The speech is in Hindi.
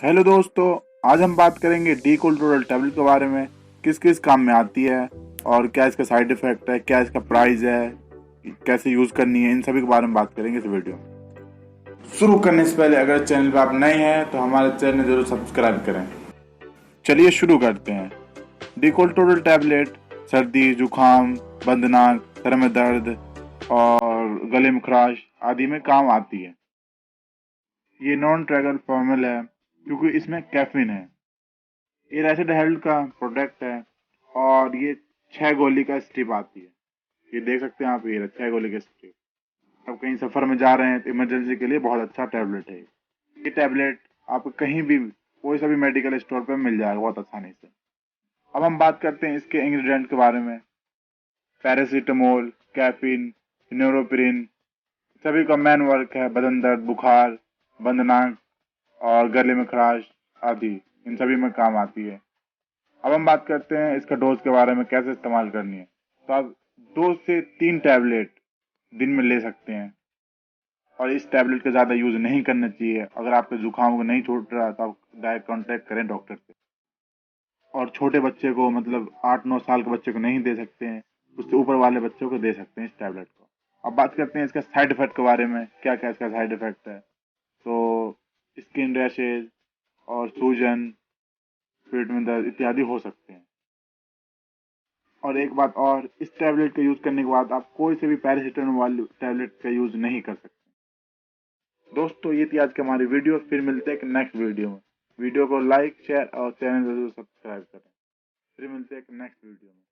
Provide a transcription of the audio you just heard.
हेलो दोस्तों, आज हम बात करेंगे डीकोल्ट्रोल टैबलेट के बारे में। किस किस काम में आती है और क्या इसका साइड इफेक्ट है, क्या इसका प्राइस है, कैसे यूज करनी है, इन सभी के बारे में बात करेंगे इस वीडियो में। शुरू करने से पहले अगर चैनल पर आप नए हैं तो हमारे चैनल जरूर सब्सक्राइब करें। चलिए शुरू करते हैं। डीकोल्ट्रोल टैबलेट सर्दी, जुकाम, बंद नाक, सर में दर्द और गले में खराश आदि में काम आती है। ये नॉन ट्रैगल फॉर्मल है क्योंकि इसमें कैफीन है। ये रेसिड हेल्थ का प्रोडक्ट है और ये 6 गोली का स्ट्रिप आती है। ये देख सकते हैं आप, ये 6 गोली का स्ट्रिप। अब कहीं सफर में जा रहे हैं तो इमरजेंसी के लिए बहुत अच्छा टैबलेट है। ये टैबलेट आपको कहीं भी कोई सा भी मेडिकल स्टोर पर मिल जाएगा बहुत आसानी से। अब हम बात करते हैं इसके इंग्रेडिएंट के बारे में। पैरासीटामोल, कैफीन, न्यूरोपिरिन सभी का मेन वर्क है बदन दर्द, बुखार, बंद नाक और गले में खराश आदि, इन सभी में काम आती है। अब हम बात करते हैं इसका डोज के बारे में, कैसे इस्तेमाल करनी है। तो आप 2 से 3 टैबलेट दिन में ले सकते हैं और इस टैबलेट का ज़्यादा यूज नहीं करना चाहिए। अगर आपके जुकाम को नहीं छूट रहा तो आप डायरेक्ट कांटेक्ट करें डॉक्टर से। और छोटे बच्चे को, मतलब 8-9 साल के बच्चे को नहीं दे सकते हैं, उससे ऊपर वाले बच्चों को दे सकते हैं इस टैबलेट को। अब बात करते हैं इसका साइड इफेक्ट के बारे में, क्या क्या इसका साइड इफेक्ट है। तो स्किन रैशेज और सूजन, पेट में दर्द इत्यादि हो सकते हैं। और एक बात और, इस टैबलेट का यूज करने के बाद आप कोई से भी पैरासीटामोल वाली टैबलेट का यूज नहीं कर सकते। दोस्तों, ये थी आज की हमारी वीडियो। फिर मिलते हैं एक नेक्स्ट वीडियो में। वीडियो को लाइक, शेयर और चैनल जरूर सब्सक्राइब करें। फिर मिलते हैं एक नेक्स्ट वीडियो में।